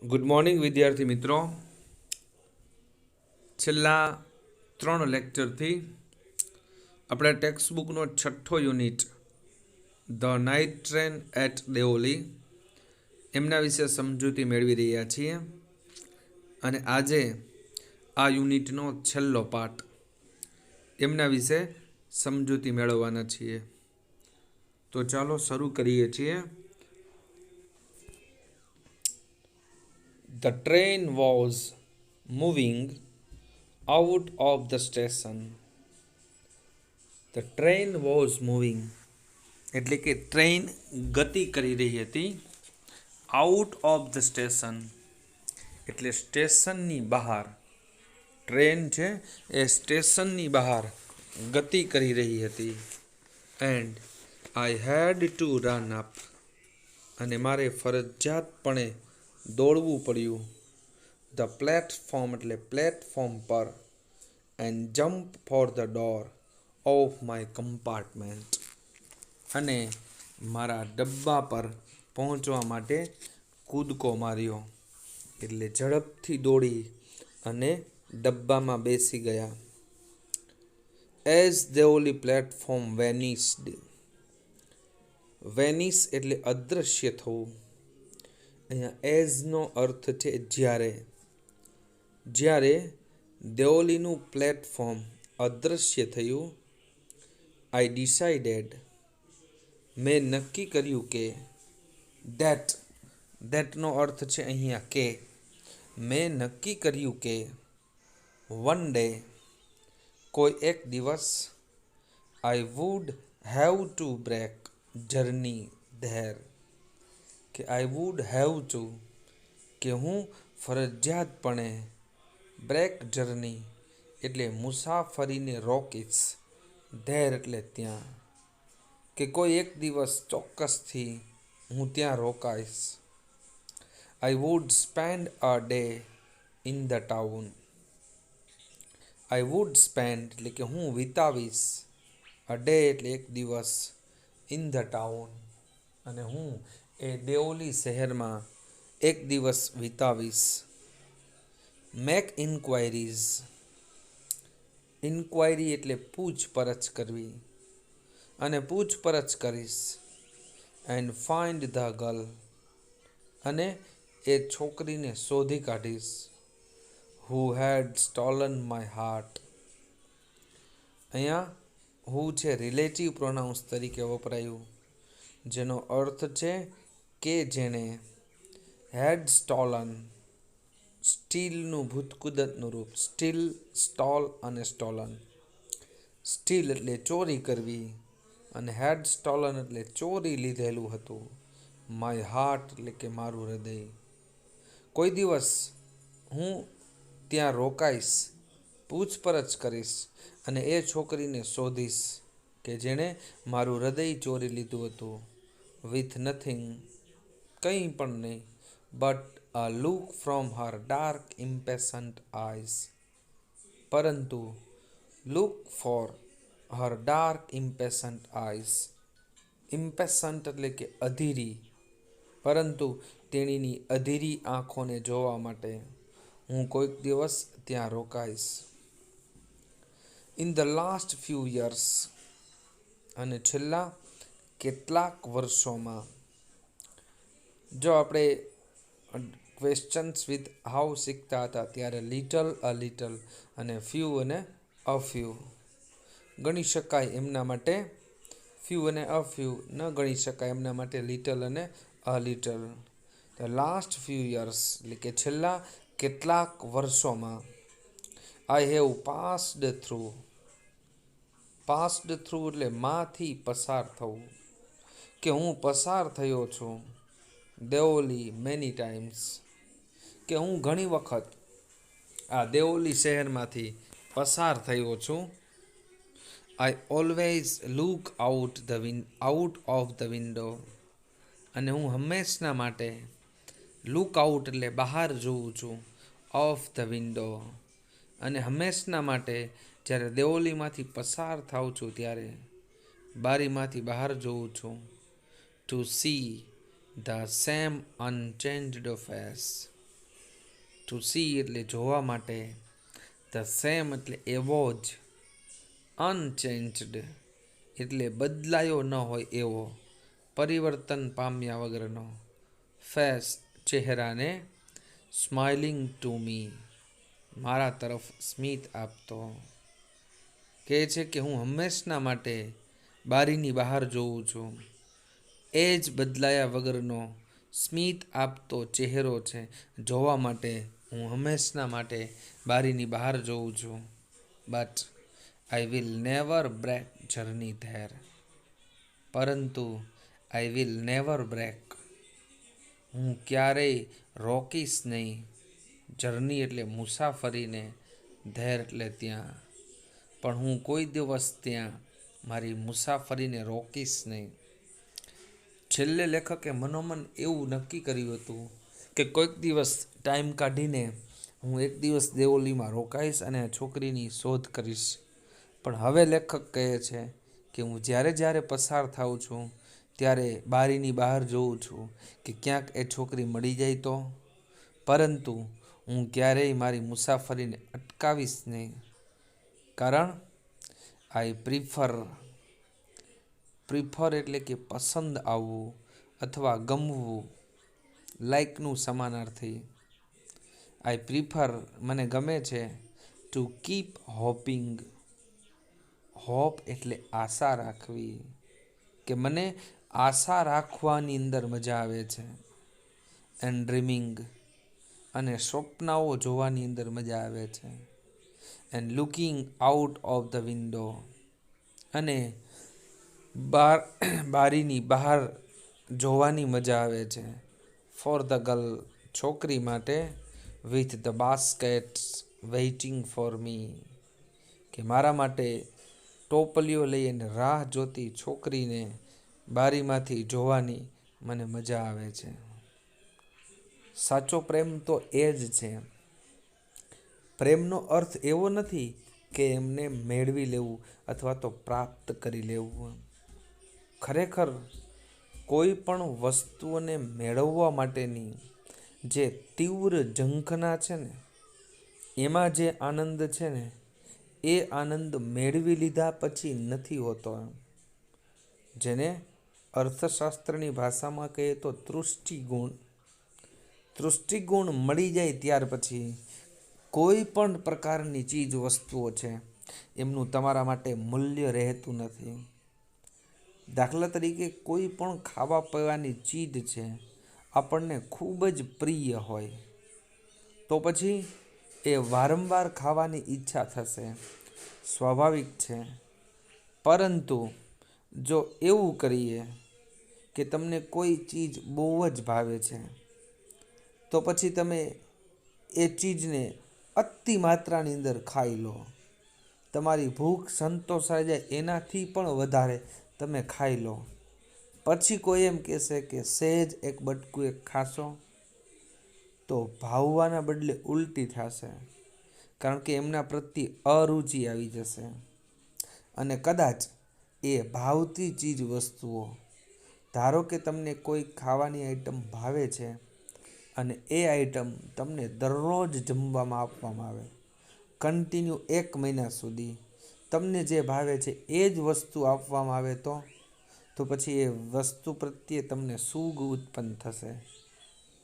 Good morning વિદ્યાર્થી મિત્રો. છેલ્લા 3 લેક્ચરથી આપણે ટેક્સ્ટ બુકનો 6થો unit the night train at Deoli એમના વિશે સમજૂતી મેળવી રહ્યા છીએ અને આજે આ યુનિટનો છેલ્લો પાઠ એમના વિશે સમજૂતી મેળવવાના છીએ. તો ચાલો શરૂ કરીએ છીએ. The train was moving out of the station. The train was moving એટલે કે ટ્રેન ગતિ કરી રહી હતી. આઉટ ઓફ ધ સ્ટેશન એટલે સ્ટેશનની બહાર. ટ્રેન છે એ સ્ટેશનની બહાર ગતિ કરી રહી હતી. And I had to run up અને મારે ફરજિયાતપણે દોડવું પડ્યું. ધ પ્લેટફોર્મ એટલે પ્લેટફોર્મ પર. And jump for the door of my compartment અને મારા ડબ્બા પર પહોંચવા માટે કૂદકો માર્યો એટલે ઝડપથી દોડી અને ડબ્બામાં બેસી ગયા. As Deoli platform vanished. Vanish એટલે અદૃશ્ય થવું. અહીંયા એઝનો અર્થ છે જ્યારે. જ્યારે દેઓલીનું પ્લેટફોર્મ અદૃશ્ય થયું. આઈ ડિસાઇડેડ મેં નક્કી કર્યું કે. દેટનો અર્થ છે અહીંયા કે. મેં નક્કી કર્યું કે વન ડે કોઈ એક દિવસ I would have to break journey there કે આઈ વુડ હેવ ટુ કે હું ફરજિયાતપણે બ્રેક જર્ની એટલે મુસાફરીને રોકીશ. ધેર એટલે ત્યાં કે કોઈ એક દિવસ ચોક્કસથી હું ત્યાં રોકાઈશ. I would spend a day in the town. I would spend એટલે કે હું વિતાવીશ. અ ડે એટલે એક દિવસ. ઇન ધ ટાઉન અને હું એ દેઓલી શહેરમાં એક દિવસ વિતાવીશ. Make enquiries. ઇન્ક્વાયરી એટલે પૂછપરછ કરવી અને પૂછપરછ કરીશ. એન્ડ ફાઇન્ડ ધ ગર્લ અને એ છોકરીને શોધી કાઢીશ. હુ હેડ સ્ટોલન માય હાર્ટ. અહીંયા હું છે રિલેટિવ પ્રોનાઉન્સ તરીકે વપરાયું જેનો અર્થ છે કે જેણે. હેડ સ્ટોલન સ્ટીલનું ભૂતકુદરતનું રૂપ. સ્ટીલ, સ્ટોલ અને સ્ટોલન. સ્ટીલ એટલે ચોરી કરવી અને હેડ સ્ટોલન એટલે ચોરી લીધેલું હતું. માય હાર્ટ એટલે કે મારું હૃદય. કોઈ દિવસ હું ત્યાં રોકાઈશ, પૂછપરછ કરીશ અને એ છોકરીને શોધીશ કે જેણે મારું હૃદય ચોરી લીધું હતું. વિથ નથિંગ કંઈ પણ નહીં. But a look from her dark impatient eyes પરંતુ look for her dark impatient eyes. Impatient એટલે કે અધીરી. પરંતુ તેણીની અધીરી આંખોને જોવા માટે હું કોઈક દિવસ ત્યાં રોકાઈશ. In the last few years અને છેલ્લા કેટલાક વર્ષોમાં. જો આપણે ક્વેશ્ચન્સ વિથ હાઉ શીખતા હતા ત્યારે લિટલ, અ લિટલ અને ફ્યુ અને અ ફ્યુ ગણી શકાય એમના માટે ફ્યુ અને અ ફ્યુ ન ગણી શકાય એમના માટે લિટલ અને a little. The last few years એટલે કે છેલ્લા કેટલાક વર્ષોમાં. I have passed through. Passed through એટલે માંથી પસાર થવું કે હું પસાર થયો છું. દેઓલી મેની ટાઈમ્સ કે હું ઘણી વખત આ દેઓલી શહેરમાંથી પસાર થયો છું. I always look out of the window અને હું હંમેશના માટે લુક આઉટ એટલે બહાર જોઉં છું. ઓફ ધ વિન્ડો અને હંમેશના માટે જ્યારે દેઓલીમાંથી પસાર થાઉં છું ત્યારે બારીમાંથી બહાર જોઉં છું. To see the same unchanged face to see એટલે જોવા માટે, ધ સેમ એટલે એવો જ, અનચેન્જડ એટલે બદલાયો ન હોય એવો, પરિવર્તન પામ્યા વગરનો, ફેસ ચહેરાને, સ્માઇલિંગ ટુ મી મારા તરફ સ્મિત આપતો. કહે છે કે હું હંમેશના માટે બારીની બહાર જોઉં છું. એ જ બદલાયા વગરનો સ્મિત આપતો ચહેરો છે. જોવા માટે હું હંમેશના માટે બારીની બહાર જોઉં છું. But I will never break journey there. પરંતુ આઈ વિલ નેવર બ્રેક, હું ક્યારેય રોકીશ નહીં. જર્ની એટલે મુસાફરીને, ધેર એટલે ત્યાં. પણ હું કોઈ દિવસ ત્યાં મારી મુસાફરીને રોકીશ નહીં. છેલ્લે લેખકે મનોમન એવું નક્કી કર્યું હતું કે કોઈક દિવસ ટાઈમ કાઢીને હું એક દિવસ દેવોલીમાં રોકાઈશ અને આ છોકરીની શોધ કરીશ. પણ હવે લેખક કહે છે કે હું જ્યારે જ્યારે પસાર થાઉં છું ત્યારે બારીની બહાર જોઉં છું કે ક્યાંક એ છોકરી મળી જાય તો. પરંતુ હું ક્યારેય મારી મુસાફરીને અટકાવીશ નહીં. કારણ આઈ પ્રિફર એટલે કે પસંદ આવવું અથવા ગમવું, લાઇકનું સમાનાર્થી. આઈ પ્રિફર મને ગમે છે, ટુ કીપ હોપિંગ. હોપ એટલે આશા રાખવી, કે મને આશા રાખવાની અંદર મજા આવે છે. એન્ડ ડ્રીમિંગ અને સ્વપ્નાઓ જોવાની અંદર મજા આવે છે. And looking out of the window અને બારીની બહાર જોવાની મજા આવે છે. ફોર ધ ગર્લ છોકરી માટે, with the baskets waiting for me કે મારા માટે ટોપલીઓ લઈને રાહ જોતી છોકરીને બારીમાંથી જોવાની મને મજા આવે છે. સાચો પ્રેમ તો એ જ છે. પ્રેમનો અર્થ એવો નથી કે એમને મેળવી લેવું અથવા તો પ્રાપ્ત કરી લેવું. ખરેખર કોઈ પણ વસ્તુઓને મેળવવા માટેની જે તીવ્ર ઝંખના છે ને, એમાં જે આનંદ છે ને, એ આનંદ મેળવી લીધા પછી નથી હોતો. જેને અર્થશાસ્ત્રની ભાષામાં કહીએ તો તૃષ્ટિગુણ મળી જાય ત્યાર પછી કોઈ પણ પ્રકારની ચીજ વસ્તુઓ છે એમનું તમારા માટે મૂલ્ય રહેતું નથી. દાખલા તરીકે કોઈ પણ ખાવા પીવાની ચીજ છે આપણને ખૂબ જ પ્રિય હોય તો પછી એ વારંવાર ખાવાની ઈચ્છા થશે, સ્વાભાવિક છે. પરંતુ જો એવું કરીએ કે તમને કોઈ ચીજ બહુ જ ભાવે છે તો પછી તમે એ ચીજને અતિ માત્રાની અંદર ખાઈ લો. તમારી ભૂખ સંતોષાઈ જાય એનાથી પણ વધારે તમે ખાઈ લો. પછી કોઈ એમ કહેશે કે સહેજ એક બટકું એક ખાશો, તો ભાવવાના બદલે ઉલટી થશે. કારણ કે એમના પ્રત્યે અરુચિ આવી જશે. અને કદાચ એ ભાવતી ચીજ વસ્તુઓ, ધારો કે તમને કોઈ ખાવાની આઈટમ ભાવે છે અને એ આઈટમ તમને દરરોજ જમવામાં આપવામાં આવે, કન્ટિન્યુ 1 મહિના સુધી તમને જે ભાવે છે એ જ વસ્તુ આપવામાં આવે તો પછી એ વસ્તુ પ્રત્યે તમને સૂગ ઉત્પન્ન થશે.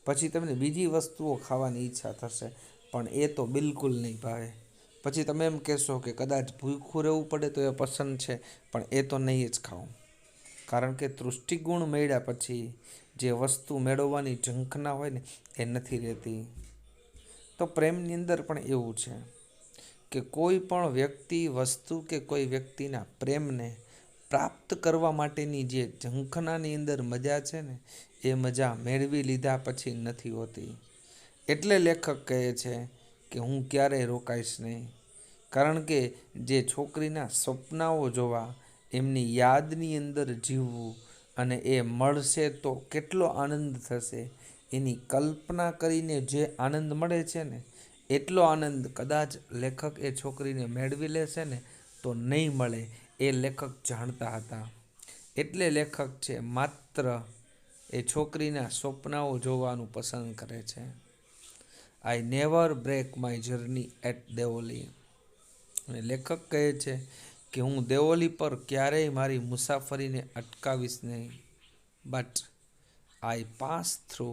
પછી તમને બીજી વસ્તુઓ ખાવાની ઈચ્છા થશે, પણ એ તો બિલકુલ નહીં ભાવે. પછી તમે એમ કહેશો કે કદાચ ભૂખ્યું રહેવું પડે તો એ પસંદ છે, પણ એ તો નહીં જ ખાવું. કારણ કે તૃષ્ટિગુણ મળ્યા પછી જે વસ્તુ મેળવવાની ઝંખના હોય ને એ નથી રહેતી. તો પ્રેમની અંદર પણ એવું છે કે કોઈ પણ વ્યક્તિ, વસ્તુ કે કોઈ વ્યક્તિના પ્રેમને પ્રાપ્ત કરવા માટેની જે ઝંખનાની અંદર મજા છે ને, એ મજા મેળવી લીધા પછી નથી હોતી. એટલે લેખક કહે છે કે હું ક્યારેય રોકાઈશ નહીં. કારણ કે જે છોકરીના સપનાઓ જોવા, એમની યાદની અંદર જીવવું અને એ મળશે તો કેટલો આનંદ થશે, એની કલ્પના કરીને જે આનંદ મળે છે ને, એટલો આનંદ કદાચ લેખક એ છોકરીને મેળવી લેશે ને તો નહીં મળે, એ લેખક જાણતા હતા. એટલે લેખક છે માત્ર એ છોકરીના સ્વપ્નાઓ જોવાનું પસંદ કરે છે. I never break my journey at Deoli. અને લેખક કહે છે કે હું દેવોલી પર ક્યારેય મારી મુસાફરીને અટકાવીશ નહીં. બટ આઈ પાસ થ્રુ,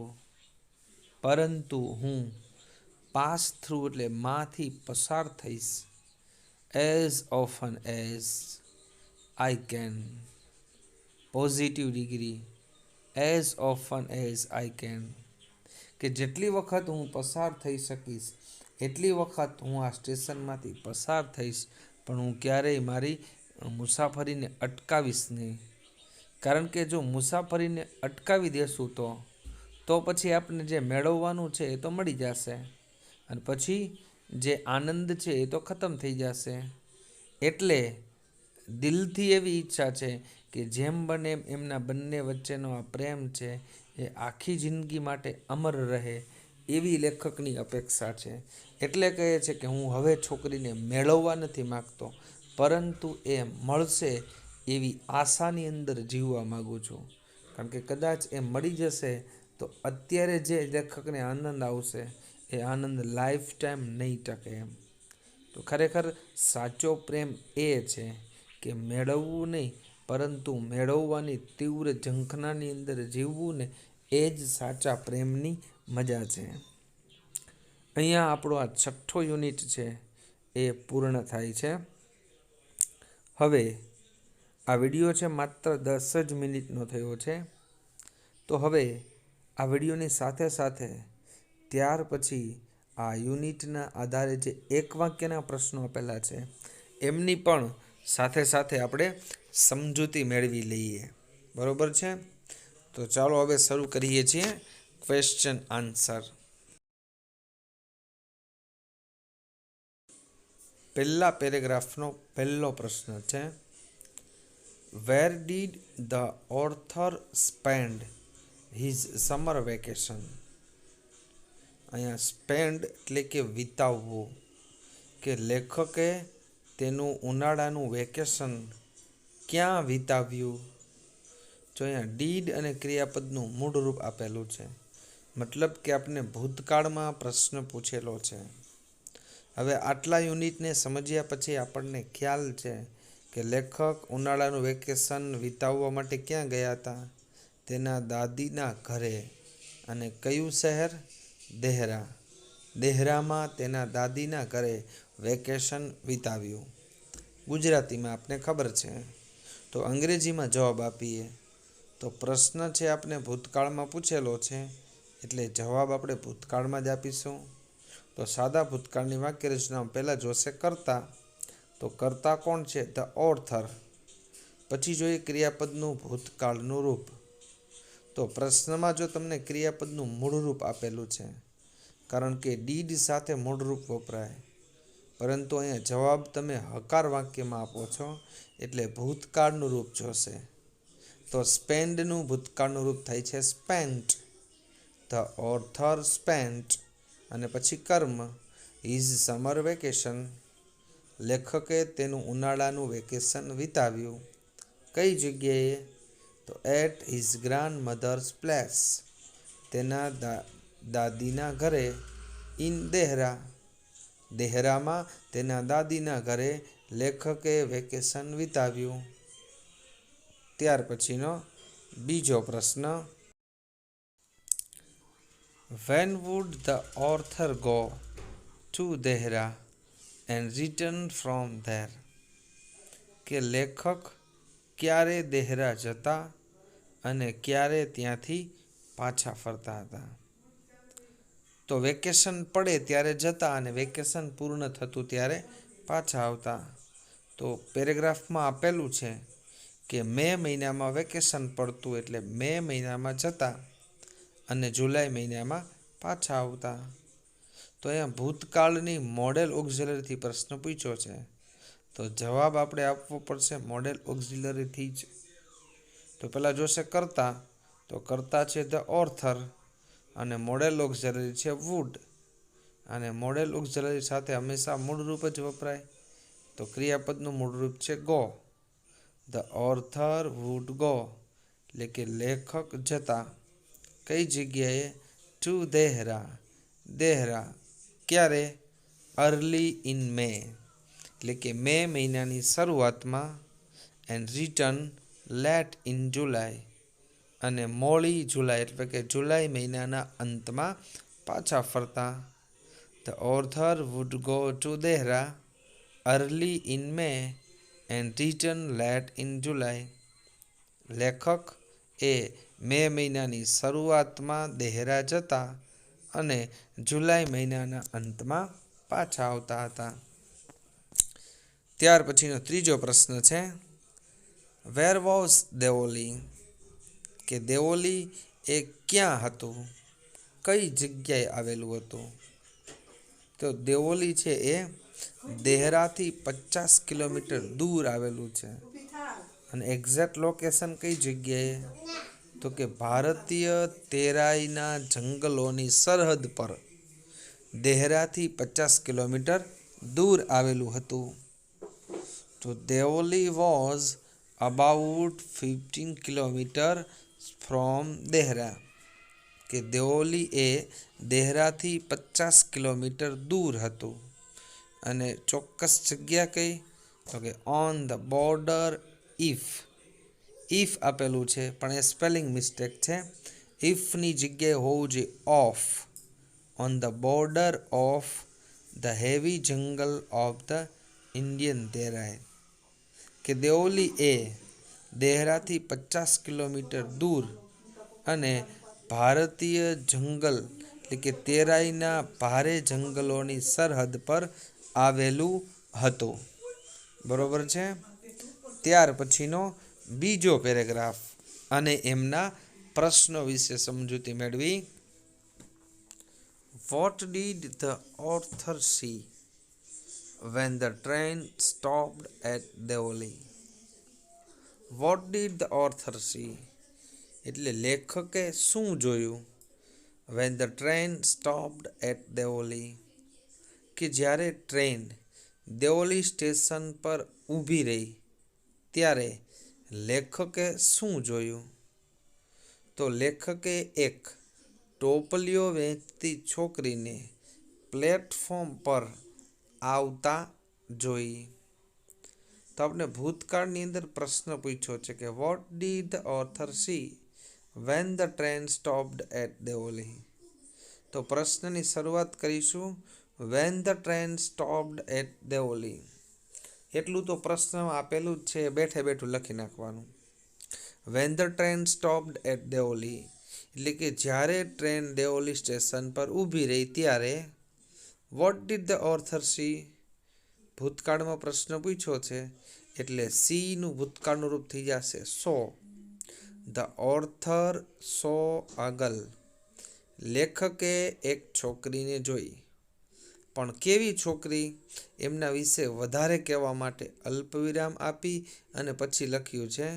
પરંતુ હું પાસ થ્રુ એટલે માંથી પસાર થઈશ. As often as I can, positive degree, as often as I can, કે જેટલી વખત હું પસાર થઈ શકીશ એટલી વખત હું આ સ્ટેશનમાંથી પસાર થઈશ, પણ હું ક્યારેય મારી મુસાફરીને અટકાવીશ નહીં. કારણ કે જો મુસાફરીને અટકાવી દેશું તો પછી આપણે જે મેળવવાનું છે એ તો મળી જશે, અને પછી જે આનંદ છે એ તો ખતમ થઈ જશે. એટલે દિલથી એવી ઈચ્છા છે કે જેમ બને એમના બંને વચ્ચેનો આ પ્રેમ છે એ આખી જિંદગી માટે અમર રહે, એવી લેખકની અપેક્ષા છે. એટલે કહે છે કે હું હવે છોકરીને મેળવવા નથી માગતો, પરંતુ એ મળશે એવી આશાની અંદર જીવવા માગું છું. કારણ કે કદાચ એ મળી જશે તો અત્યારે જે લેખકને આનંદ આવશે એ આનંદ લાઈફ ટાઈમ નહીં ટકે એમ. તો ખરેખર સાચો પ્રેમ એ છે કે મેળવવું નહીં, પરંતુ મેળવવાની તીવ્ર ઝંખનાની અંદર જીવવું ને, એ જ સાચા પ્રેમની મજા છે. અહીંયા આપણો આ 6થો યુનિટ છે એ પૂર્ણ થાય છે. હવે આ વિડીયો છે માત્ર 10 જ મિનિટનો થયો છે. તો હવે આ વિડીયોની સાથે સાથે ત્યાર પછી આ યુનિટના આધારે જે એક વાક્યના પ્રશ્નો આપેલા છે એમની પણ સાથે સાથે આપણે સમજૂતી મેળવી લઈએ. બરોબર છે? તો ચાલો હવે શરૂ કરીએ છીએ ક્વેશ્ચન આન્સર. પહેલા પેરેગ્રાફનો પહેલો પ્રશ્ન છે, where did the author spend his summer vacation? અહીંયા સ્પેન્ડ એટલે કે વિતાવવું, કે લેખકે તેનું ઉનાળાનું વેકેશન ક્યાં વિતાવ્યું? જો અહીંયા ડીડ અને ક્રિયાપદનું મૂળ રૂપ આપેલું છે, મતલબ કે આપણે ભૂતકાળમાં પ્રશ્ન પૂછેલો છે. હવે આટલા યુનિટને સમજ્યા પછી આપણને ખ્યાલ છે કે લેખક ઉનાળાનું વેકેશન વિતાવવા માટે ક્યાં ગયા હતા? તેના દાદીના ઘરે. અને કયું શહેર? દેહરા. દેહરામાં તેના દાદીના ઘરે વેકેશન વિતાવ્યું. ગુજરાતીમાં આપને ખબર છે. તો અંગ્રેજીમાં જવાબ આપીએ. તો પ્રશ્ન છે આપણે ભૂતકાળમાં પૂછેલો છે, એટલે જવાબ આપણે ભૂતકાળમાં જ આપીશું. તો સાદા ભૂતકાળની વાક્ય રચનામાં પહેલાં જોશે કર્તા. તો કર્તા કોણ છે? The author. પછી જોઈએ ક્રિયાપદનું ભૂતકાળનું રૂપ. તો પ્રશ્નમાં જો તમને ક્રિયાપદનું મૂળરૂપ આપેલું છે, કારણ કે ડીડ સાથે મૂળરૂપ વપરાય, પરંતુ અહીંયા જવાબ તમે હકાર વાક્યમાં આપો છો એટલે ભૂતકાળનું રૂપ જોશે. તો સ્પેન્ડનું ભૂતકાળનું રૂપ થાય છે સ્પેન્ટ. The author spent. અને પછી કર્મ, હિઝ સમર વેકેશન. લેખકે તેનું ઉનાળાનું વેકેશન વિતાવ્યું. કઈ જગ્યાએ? તો at his grandmother's place. તેના દાદીના ઘરે. ઇન દેહરા. દેહરામાં તેના દાદીના ઘરે લેખકે વેકેશન વિતાવ્યું. ત્યાર પછીનો બીજો પ્રશ્ન, when would the author go to Dehra and return from there? કે લેખક ક્યારે દેહરા જતા અને ક્યારે ત્યાંથી પાછા ફરતા હતા? તો વેકેશન પડે ત્યારે જતા અને વેકેશન પૂર્ણ થતું ત્યારે પાછા આવતા. તો પેરેગ્રાફમાં આપેલું છે કે મે મહિનામાં વેકેશન પડતું એટલે મે મહિનામાં જતા અને જુલાઈ મહિનામાં પાછા આવતા. તો અહીંયા ભૂતકાળની મોડેલ ઓક્ઝિલરીથી પ્રશ્ન પૂછ્યો છે, તો જવાબ આપણે આપવો પડશે મોડેલ ઓક્ઝિલરીથી જ. તો પહેલાં જોશે કર્તા. તો કર્તા છે ધ ઓથર અને મોડેલ ઓક્ઝિલરી છે વુડ. અને મોડેલ ઓક્ઝિલરી સાથે હંમેશા મૂળરૂપ જ વપરાય. તો ક્રિયાપદનું મૂળરૂપ છે go. The author would go એટલે કે લેખક જતા. કઈ જગ્યાએ? ટુ દેહરા. દેહરા. ક્યારે? અર્લી ઇન મે, એટલે કે મે મહિનાની શરૂઆતમાં. And return late in July, અને મોડી જુલાઈ એટલે કે જુલાઈ મહિનાના અંતમાં પાછા ફરતા. The author would go to Dehra early in May and return late in July. લેખક એ મે મહિનાની શરૂઆતમાં દેહરા જતા અને જુલાઈ મહિનાના અંતમાં પાછા આવતા હતા. ત્યાર પછીનો ત્રીજો પ્રશ્ન છે, વેર વોઝ દેવોલી, કે દેવોલી એ ક્યાં હતું, કઈ જગ્યાએ આવેલું હતું? તો દેવોલી છે એ દેહરાથી 50 કિલોમીટર દૂર આવેલું છે. અને એક્ઝેક્ટ લોકેશન કઈ જગ્યાએ? તો કે ભારતીય તેરાઈના જંગલોની સરહદ પર દેહરાથી 50 કિલોમીટર દૂર આવેલું હતું. તો Deoli was about 15 kilometre from Dehra, કે દેવોલી એ દેહરાથી 50 કિલોમીટર દૂર હતું. અને ચોક્કસ જગ્યા કઈ? તો કે ઓન ધ બોર્ડર ઇફ આપેલું છે પણ એ સ્પેલિંગ મિસ્ટેક છે. ઇફની જગ્યાએ હોવું જોઈએ of. On the border of the heavy જંગલ ઓફ ધ ઇન્ડિયન તેરાઈ, કે દેવોલી એ દેહરાથી 50 કિલોમીટર દૂર અને ભારતીય જંગલ એટલે કે તેરાઈના ભારે જંગલોની સરહદ પર આવેલું હતું. બરોબર છે. ત્યાર પછીનો બીજો પેરેગ્રાફ અને એમના પ્રશ્નો વિશે સમજૂતી મેળવી. What did the author see when the train stopped at Deoli? What did the author see એટલે લેખકે શું જોયું? when the train stopped at Deoli, કે જ્યારે ટ્રેન દેવોલી સ્ટેશન પર ઊભી રહી ત્યારે લેખકે શું જોયું? તો લેખકે એક ટોપલીઓ વેચતી છોકરીને પ્લેટફોર્મ પર આવતા જોઈ. તો આપણે ભૂતકાળની અંદર પ્રશ્ન પૂછ્યો છે કે what did the author see when the train stopped at Deoli? તો પ્રશ્નની શરૂઆત કરીશું when the train stopped at Deoli. એટલું તો પ્રશ્નમાં આપેલું જ છે, બેઠે બેઠું લખી નાખવાનું. when the train stopped at Deoli એટલે કે જ્યારે ટ્રેન દેવોલી સ્ટેશન પર ઊભી રહી ત્યારે. What did the author see ભૂતકાળમાં પ્રશ્ન પૂછ્યો છે એટલે સીનું ભૂતકાળનું રૂપ થઈ જશે saw. The author saw a girl, લેખકે એક છોકરીને જોઈ. પણ કેવી છોકરી? એમના વિશે વધારે કહેવા માટે અલ્પવિરામ આપી અને પછી લખ્યું છે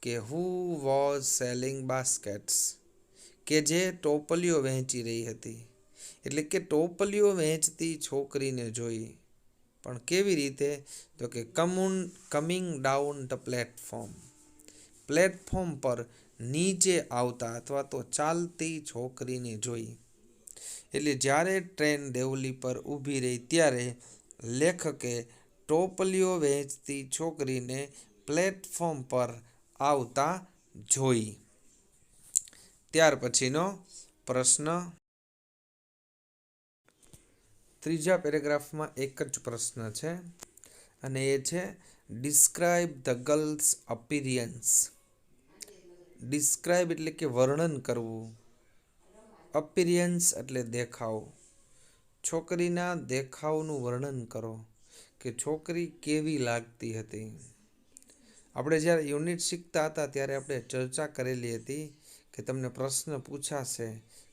કે હુ વોઝ સેલિંગ બાસ્કેટ્સ, કે જે ટોપલીઓ વહેંચી રહી હતી. એટલે કે ટોપલીઓ વહેંચતી છોકરીને જોઈ. પણ કેવી રીતે? તો કે coming down the platform, platform પર નીચે આવતા અથવા તો ચાલતી છોકરીને જોઈ. એટલે જ્યારે ટ્રેન દેવોલી પર ઊભી રહી ત્યારે લેખકે ટોપલીઓ વહેંચતી છોકરીને પ્લેટફોર્મ પર આવતા જોઈ. ત્યાર પછીનો પ્રશ્ન, ત્રીજા પેરેગ્રાફમાં એક જ પ્રશ્ન છે અને એ છે describe the girls appearance. Describe એટલે કે વર્ણન કરવું, અપિયરન્સ એટલે દેખાવ. છોકરીના દેખાવનું વર્ણન કરો કે છોકરી કેવી લાગતી હતી. આપણે જ્યારે યુનિટ શીખતા હતા ત્યારે આપણે ચર્ચા કરેલી હતી કે તમને પ્રશ્ન પૂછાશે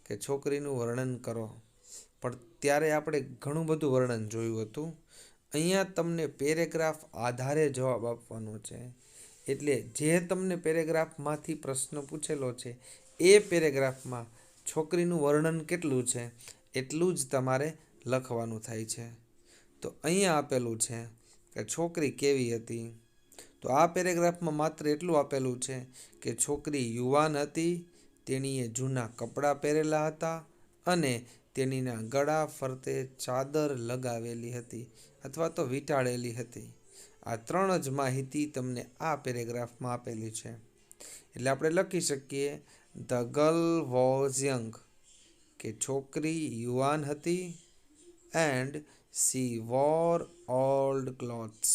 કે છોકરીનું વર્ણન કરો, પણ ત્યારે આપણે ઘણું બધું વર્ણન જોયું હતું. અહીંયા તમને પેરેગ્રાફ આધારે જવાબ આપવાનો છે. એટલે જે તમને પેરેગ્રાફમાંથી પ્રશ્ન પૂછેલો છે એ પેરેગ્રાફમાં છોકરીનું વર્ણન કેટલું છે એટલું જ તમારે લખવાનું થાય છે. તો અહીંયા આપેલું છે કે છોકરી કેવી હતી. તો આ પેરેગ્રાફમાં માત્ર એટલું આપેલું છે કે છોકરી યુવાન હતી, તેણીએ જૂના કપડાં પહેરેલા હતા અને તેણીના ગળા ફરતે ચાદર લગાવેલી હતી અથવા તો વીંટાળેલી હતી. આ 3 જ માહિતી તમને આ પેરેગ્રાફમાં આપેલી છે. એટલે આપણે લખી શકીએ ધ ગર્લ વોઝ યંગ, કે છોકરી યુવાન હતી. And she wore old clothes.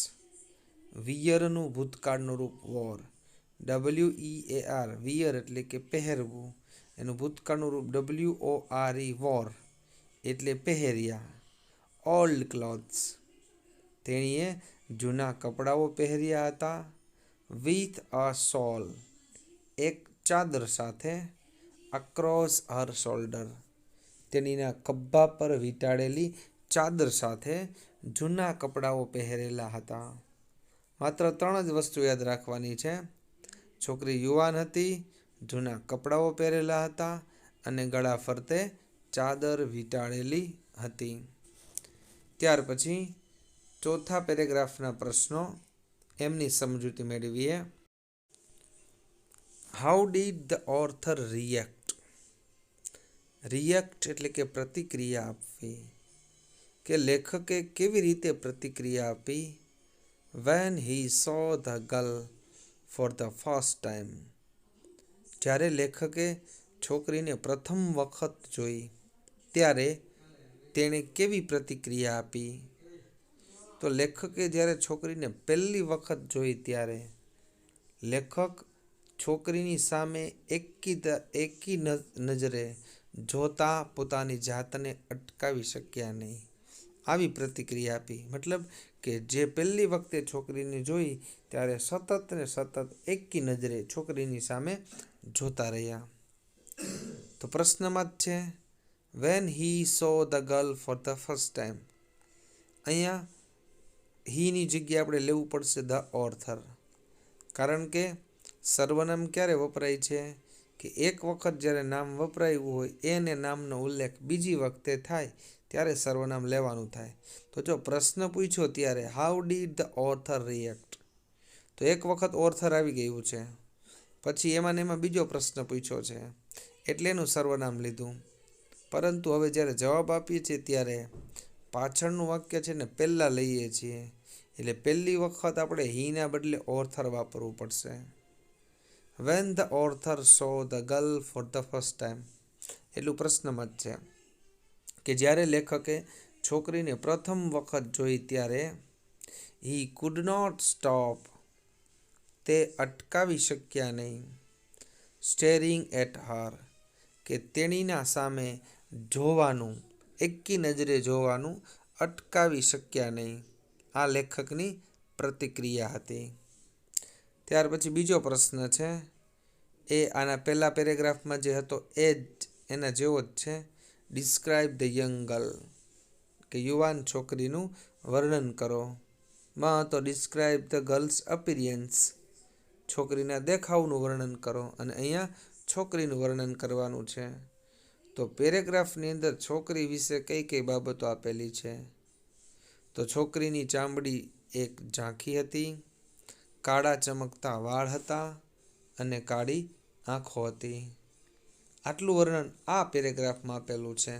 વિયરનું ભૂતકાળનું રૂપ વોર, WEAR, વિયર એટલે કે પહેરવું. એનું ભૂતકાળનું રૂપ WORE, વોર એટલે પહેર્યા. ઓલ્ડ ક્લોથ્સ, તેણીએ જૂના કપડાઓ પહેર્યા હતા. વિથ અ શોલ, એક ચાદર સાથે. અક્રોસ હર શોલ્ડર, તેણીના ખભા પર વીંટાળેલી ચાદર સાથે જૂના કપડાઓ પહેરેલા હતા. માત્ર 3 જ વસ્તુ યાદ રાખવાની છે. છોકરી યુવાન હતી, જૂના કપડાઓ પહેરેલા હતા અને ગળા ફરતે ચાદર વીંટાળેલી હતી. ત્યાર પછી ચોથા પેરેગ્રાફના પ્રશ્નો, એમની સમજૂતી મેળવીએ. How did the author react? React એટલે કે પ્રતિક્રિયા આપવી, કે લેખકે કેવી રીતે પ્રતિક્રિયા આપી. When he so the girl for the first time, જ્યારે લેખકે છોકરીને પ્રથમ વખત જોઈ ત્યારે તેણે કેવી પ્રતિક્રિયા આપી. તો લેખકે જ્યારે છોકરીને પહેલી વખત જોઈ ત્યારે લેખક છોકરીની સામે એકી નજરે જોતા પોતાની જાતને અટકાવી શક્યા નહીં. આવી પ્રતિક્રિયા આપી. મતલબ કે જે પહેલી વખતે છોકરીને જોઈ ત્યારે સતત ને સતત એકી નજરે છોકરીની સામે જોતા રહ્યા. તો પ્રશ્નમાં જ છે when he so the girl for the first time. અહીંયા હીની જગ્યાએ આપણે લેવું પડશે ધ ઓથર, કારણ કે સર્વનામ ક્યારે વપરાય છે કે એક વખત જ્યારે નામ વપરાયું હોય એને નામનો ઉલ્લેખ બીજી વખતે થાય ત્યારે સર્વનામ લેવાનું થાય. તો જો પ્રશ્ન પૂછ્યો ત્યારે how did the author react, તો એક વખત ઓથર આવી ગયું છે, પછી એમાં બીજો પ્રશ્ન પૂછ્યો છે એટલે એનું સર્વનામ લીધું. પરંતુ હવે જ્યારે જવાબ આપીએ છીએ ત્યારે પાછળનું વાક્ય છે ને પહેલાં લઈએ છીએ, એટલે પહેલી વખત આપણે હીના બદલે ઓથર વાપરવું પડશે. When the author saw the girl for the first time, એટલું પ્રશ્નમાં જ છે કે જ્યારે લેખકે છોકરીને પ્રથમ વખત જોઈ ત્યારે હી કુડ નોટ સ્ટોપ, તે અટકાવી શક્યા નહીં. સ્ટેરિંગ એટ હર, કે તેણીના સામે જોવાનું, એકી નજરે જોવાનું અટકાવી શક્યા નહીં. આ લેખકની પ્રતિક્રિયા હતી. ત્યાર પછી બીજો પ્રશ્ન છે, એ આના પહેલા પેરેગ્રાફમાં જે હતો એ જ એના જેવો જ છે. ડિસ્ક્રાઇબ ધ યંગ ગર્લ, કે યુવાન છોકરીનું વર્ણન કરો. માં હતો ડિસ્ક્રાઇબ ધ ગર્લ્સ અપિયરન્સ, છોકરીના દેખાવનું વર્ણન કરો. અને અહીંયા છોકરીનું વર્ણન કરવાનું છે. તો પેરેગ્રાફની અંદર છોકરી વિશે કઈ કઈ બાબતો આપેલી છે. તો છોકરીની ચામડી એક ઝાંખી હતી, કાળા ચમકતા વાળ હતા અને કાળી આંખો હતી. આટલું વર્ણન આ પેરેગ્રાફમાં આપેલું છે.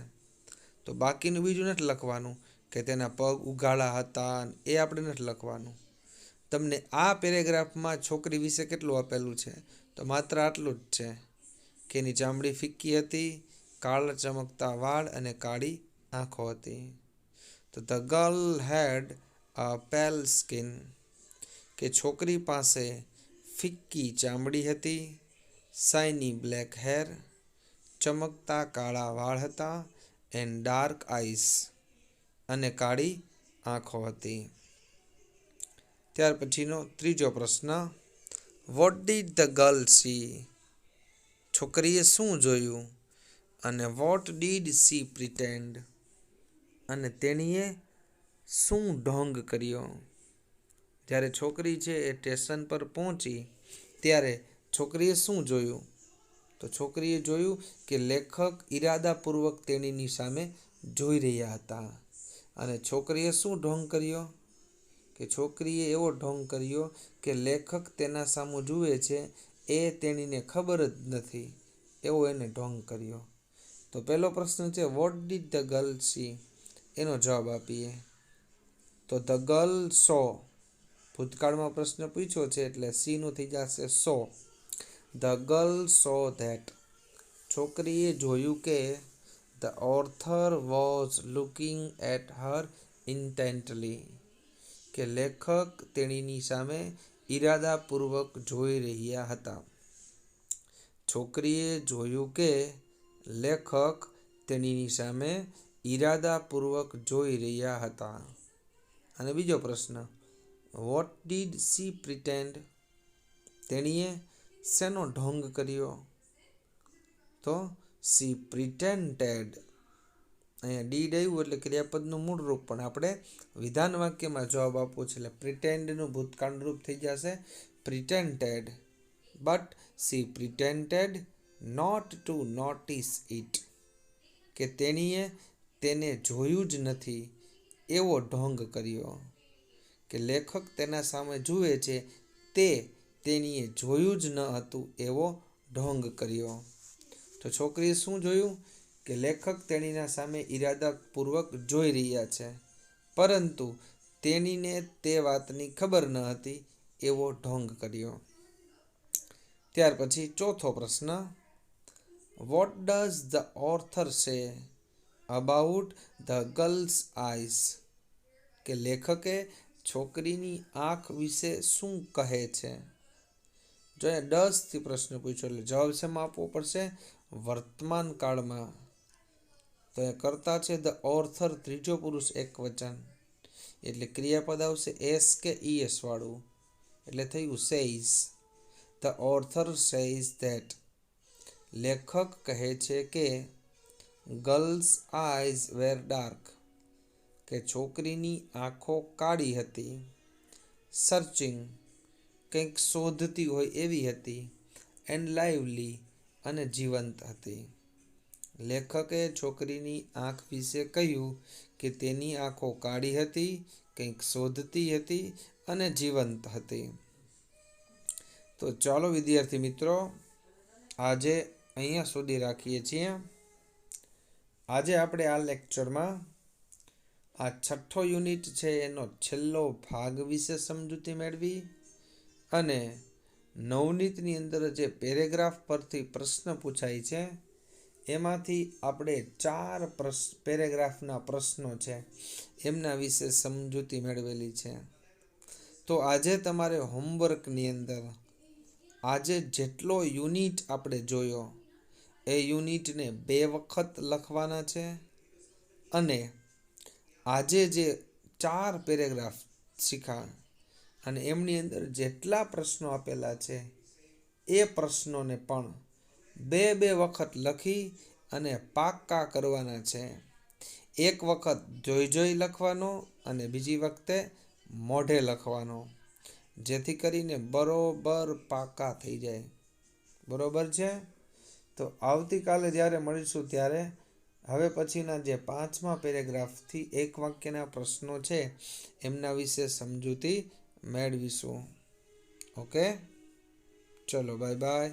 તો બાકીનું બીજું નથી લખવાનું કે તેના પગ ઉઘાડા હતા, એ આપણે નથી લખવાનું. તમને આ પેરેગ્રાફમાં છોકરી વિશે કેટલું આપેલું છે, તો માત્ર આટલું જ છે કે એની ચામડી ફિક્કી હતી, કાળા ચમકતા વાળ અને કાળી આંખો હતી. તો ધ ગર્લ હેડ અ પેલ સ્કિન, કે છોકરી પાસે ફિક્કી ચામડી હતી. શાઇની બ્લેક હેર, ચમકતા કાળા વાળ હતા. એન્ડ ડાર્ક આઈસ, અને કાળી આંખો હતી. ત્યાર પછીનો ત્રીજો પ્રશ્ન, what did the girl see, છોકરીએ શું જોયું. અને વોટ ડીડ સી પ્રિટેન્ડ, અને તેણીએ શું ઢોંગ કર્યો. જ્યારે છોકરી છે એ સ્ટેશન પર પહોંચી ત્યારે છોકરીએ શું જોયું. તો છોકરીએ જોયું કે લેખક ઈરાદાપૂર્વક તેણીની સામે જોઈ રહ્યા હતા. અને છોકરીએ શું ઢોંગ કર્યો, કે છોકરીએ એવો ઢોંગ કર્યો કે લેખક તેના સામું જુએ છે એ તેણીને ખબર જ નથી, એવો એને ઢોંગ કર્યો. તો પહેલો પ્રશ્ન છે vote did the girl C, એનો જવાબ આપીએ. તો ધ ગર્લ સો, ભૂતકાળમાં પ્રશ્ન પૂછ્યો છે એટલે સી નું થઈ જશે saw. The girl saw that, છોકરીએ જોયું કે the author was looking at her intently, કે લેખક તેણીની સામે ઈરાદાપૂર્વક જોઈ રહ્યા હતા. છોકરીએ જોયું કે લેખક તેણીની સામે ઈરાદાપૂર્વક જોઈ રહ્યા હતા. અને બીજો પ્રશ્ન વોટ ડીડ સી પ્રિટેન્ડ, તેણીએ શેનો ઢોંગ કર્યો? તો સી પ્રિટેન્ટેડ. અહીંયા ડીડ આવ્યું એટલે ક્રિયાપદનું મૂળ રૂપ, પણ આપણે વિધાન વાક્યમાં જવાબ આપવો છે એટલે પ્રિટેન્ડનું ભૂતકાળ રૂપ થઈ જશે pretended. But she pretended not to notice it, કે તેણીએ તેને જોયું જ નથી એવો ઢોંગ કર્યો. કે લેખક તેના સામે જુએ છે તે તેણીએ જોયું જ ન હતું એવો ઢોંગ કર્યો. તો છોકરીએ શું જોયું? કે લેખક તેણીના સામે ઈરાદાપૂર્વક જોઈ રહ્યા છે, પરંતુ તેણીને તે વાતની ખબર ન હતી એવો ઢોંગ કર્યો. ત્યાર પછી ચોથો પ્રશ્ન what does the author say about the girl's eyes, કે લેખકે છોકરીની આંખ વિશે શું કહે છે? જો એ 10 થી પ્રશ્ન પૂછ્યો એટલે જવાબ શેમાં આપવો પડશે? વર્તમાન કાળમાં. તો એ કરતા છે ધ ઓથર, ત્રીજો પુરુષ એકવચન, એટલે ક્રિયાપદ આવશે એસ કે ઈએસ વાળું, એટલે થયું says. The author says that, લેખક કહે છે કે ગર્લ્સ આઈઝ વેર ડાર્ક, કે છોકરીની આંખો કાળી હતી. સર્ચિંગ, કંઈક શોધતી હોય એવી હતી. એન્ડ લાઇવલી, અને જીવંત હતી. લેખકે છોકરીની આંખ વિશે કહ્યું કે તેની આંખો કાળી હતી, કંઈક શોધતી હતી અને જીવંત હતી. તો ચાલો વિદ્યાર્થી મિત્રો, આજે અહીંયા સુધી રાખીએ છીએ. આજે આપણે આ લેક્ચરમાં આ 6થો યુનિટ છે એનો છેલ્લો ભાગ વિશે સમજૂતી મેળવી, અને નવનીતની અંદર જે પેરેગ્રાફ પરથી પ્રશ્ન પૂછાય છે એમાંથી આપણે 4 પેરેગ્રાફના પ્રશ્નો છે એમના વિશે સમજૂતી મેળવેલી છે. તો આજે તમારે હોમવર્કની અંદર આજે જેટલો યુનિટ આપણે જોયો એ યુનિટને 2 વખત લખવાના છે, અને આજે જે 4 પેરેગ્રાફ શીખા અને એમની અંદર જેટલા પ્રશ્નો આપેલા છે એ પ્રશ્નોને પણ 2 વખત લખી અને પાક્કા કરવાના છે. એક વખત જોઈ લખવાનો અને બીજી વખતે મોઢે લખવાનો, જેથી કરીને બરોબર પાક્કા થઈ જાય. બરોબર છે? તો આવતીકાલે જ્યારે મળીશું ત્યારે હવે પછીના જે 5મા પેરેગ્રાફથી એક વાક્યના પ્રશ્નો છે એમના વિશે સમજૂતી મેળવીશું. ઓકે, ચલો બાય બાય.